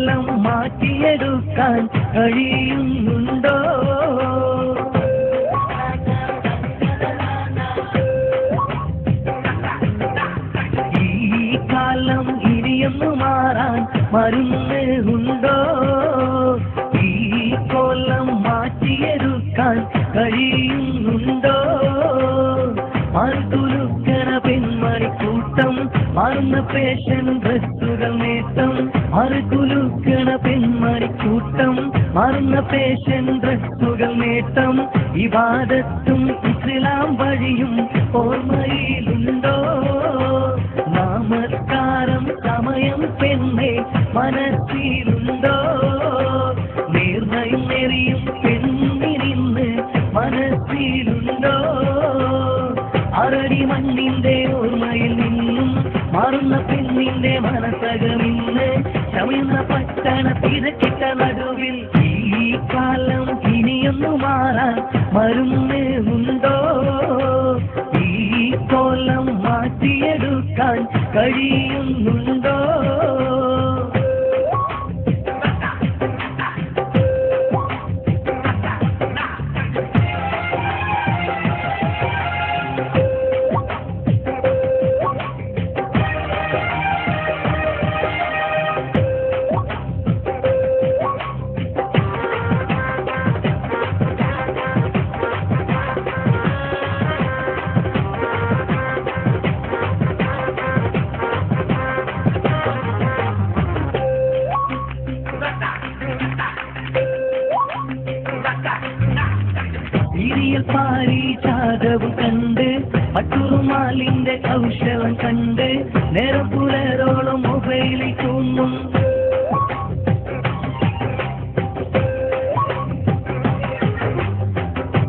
കോലം മാറ്റിയെടുക്കാൻ കഴിയുന്നുണ്ടോ? ഈ കാലം ഇനിയൊന്നു മാറാൻ മരുന്ന് ഉണ്ടോ? ഈ കോലം മാറ്റിയെടുക്കാൻ കഴിയുന്നുണ്ടോ? മറുതുലുക്കണ പെൺമണിക്കൂട്ടം മറന്ന ഫാഷൻ ഡ്രസ്സുകൾ നേട്ടം. മറുതുലുക്കണ പെൺമണിക്കൂട്ടം മറന്ന ഫാഷൻ ഡ്രസ്സുകൾ നേട്ടം. ഇബാദത്തും ഇസ്ലാം വഴിയും ഓർമ്മയിലുണ്ടോ? നമസ്കാരം സമയം പെണ്ണെ മനസ്സിലുണ്ടോ? നേർമയും നെറിയും പെണ്ണിനിന്ന് മനസ്സിലുണ്ടോ? അറടി മണ്ണിന്റെ ഓർമ്മയിൽ നിന്നും മറന്ന പെണ്ണിന്റെ മനസ്സകമിന്ന് ചമയുന്ന പട്ടണ തിരക്കിട്ട നടുവിൽ ഈ കാലം ഇനിയൊന്നു മാറാൻ മരുന്ന് ഉണ്ടോ? ഈ കോലം മാറ്റിയെടുക്കാൻ കഴിയുന്നുണ്ടോ? സീരിയൽ പാരിജാതവും കണ്ട് പട്ടുറുമാലിന്റെ കൗശലം കണ്ട് നേരം പുലരോളം മൊബൈലിൽ തോന്നും.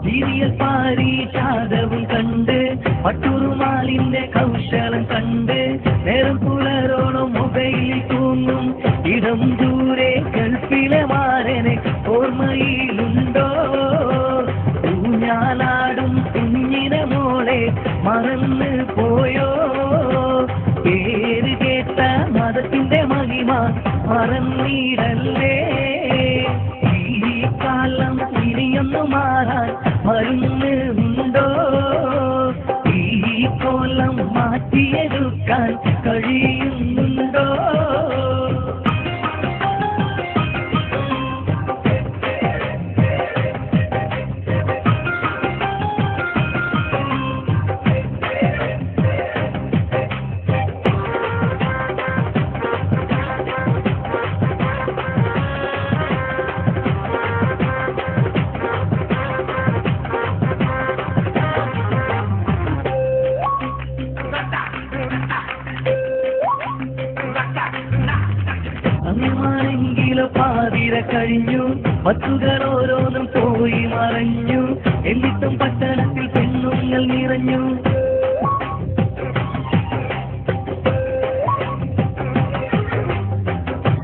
സീരിയൽ പാരിജാതവും കണ്ട് പട്ടുറുമാലിന്റെ കൗശലം കണ്ട് നേരം പുലരോളം മൊബൈലിൽ തോന്നും. ഇടം ദൂരെ ഗൾഫിലെ മാരനെ ഓർമ്മയിലുണ്ടോ? ൂഞ്ഞാലാടും കുഞ്ഞിനെ മോളെ മറന്ന് പോയോ? പേര് കേട്ട മതത്തിന്റെ മഹിമ മറന്നിടല്ലേ? ഈ കാലം ഇനിയൊന്നു മാറാൻ മരുന്ന് ഉണ്ടോ? ഈ കോലം മാറ്റിയെടുക്കാൻ കഴിയുന്നുണ്ടോ? സമയമാണെങ്കിലോ പാതിര കഴിഞ്ഞു, ബസ്സുകൾ ഓരോന്നും പോയി മറഞ്ഞു. എന്നിട്ടും പട്ടണത്തിൽ പെണ്ണുങ്ങൾ നിറഞ്ഞു.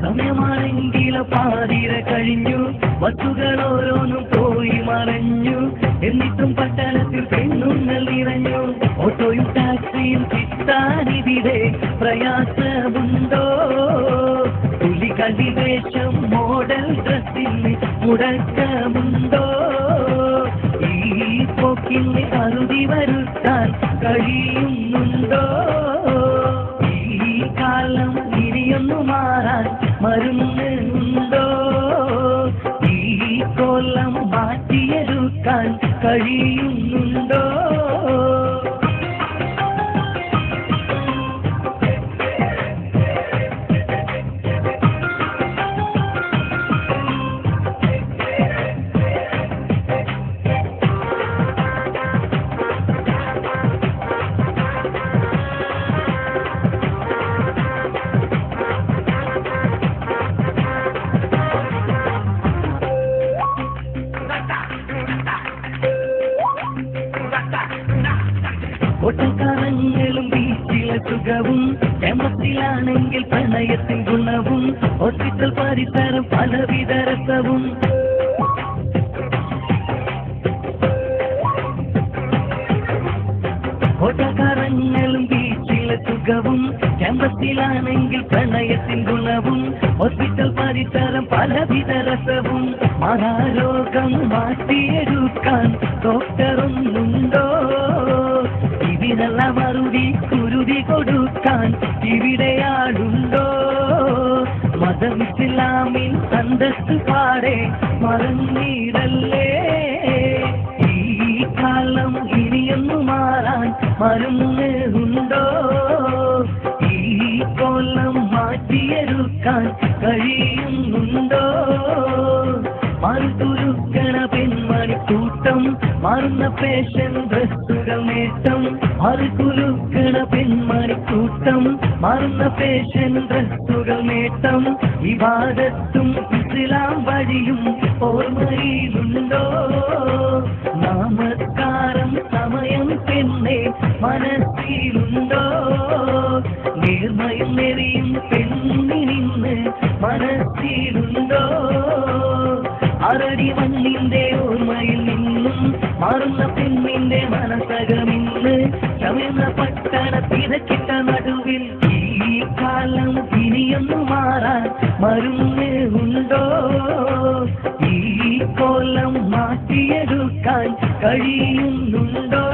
സമയമാണെങ്കിലോ പാതിര കഴിഞ്ഞു, ബസ്സുകൾ ഓരോന്നും പോയി മറഞ്ഞു. എന്നിട്ടും പട്ടണത്തിൽ പെണ്ണുങ്ങൾ നിറഞ്ഞു. ഓട്ടോയും ടാക്സിയും കിട്ടാനിവിടെ പ്രയാസമുണ്ടോ? കളിവേഷം മോഡൽ ഡ്രസ്സിന് മുടക്കമുണ്ടോ? ഈ പോക്കിന് അറുതി വരുത്താൻ കഴിയുന്നുണ്ടോ? ഈ കാലം ഇനിയൊന്നു മാറാൻ മരുന്ന് ഉണ്ടോ? ഈ കോലം മാറ്റിയെടുക്കാൻ കഴിയുന്നുണ്ടോ? ഒട്ടക്കാരങ്ങളും ബീച്ചിലെ സുഖവും കേമത്തിലാണെങ്കിൽ പ്രണയത്തിൻ ഗുണവും ഹോസ്പിറ്റൽ പരിസരം പലവിധ രസവും. ഒട്ടക്കാരങ്ങളും ബീച്ചിലെ സുഖവും സുഖവും ക്യാമ്പസിലാണെങ്കിൽ പ്രണയത്തിൻ ഗുണവും ഹോസ്പിറ്റൽ പരിസരം പലവിധ രസവും മാറാരോഗം മാറ്റിയെടുക്കാൻ ഡോക്ടറൊന്നുണ്ടോ ഇതിനുള്ള മറുപടി കുരുതി കൊടുക്കാൻ ഇവിടെയാളുണ്ടോ മതം ഇസ്ലാമിൻ അന്തസ്സ് പാടെ മറന്നിടല്ലേ ഈ കാലം ഇനിയൊന്നു മാറാൻ മരുന്നുണ്ടോ ഈ കൊല്ലം മാറ്റിയെടുക്കാൻ കഴിയുന്നുണ്ടോ മറുതുരുക്കണ പെൺമണിക്കൂട്ടം മാറുന്ന ഫാഷൻ ഡ്രസ്സുകൾ നേട്ടം മറുകുലുക്കണ പെൺമണിക്കൂട്ടം മാറുന്ന ഫാഷൻ ഡ്രസ്സുകൾ നേട്ടം വിവാദത്തും ഇസ്ലാം വഴിയും ഓർമ്മയിലുണ്ടോ നാമസ്കാരം സമയം പെണ്ണെ മനസ്സിലുണ്ടോ നേർമയും നെറിയും പെണ്ണിനിന്ന് മനസ്സിലുണ്ടോ അറടി മണ്ണിന്റെ ഓർമ്മയിൽ നിന്നും മാറുന്ന പെണ്ണിന്റെ മനസ്സകമിന്ന് ചമയുന്ന പട്ടണ തിരക്കിട്ട നടുവിൽ ഈ കാലം ഇനിയൊന്നു മാറാൻ മരുന്ന് ഉണ്ടോ ഈ കോലം മാറ്റിയെടുക്കാൻ കഴിയുന്നുണ്ടോ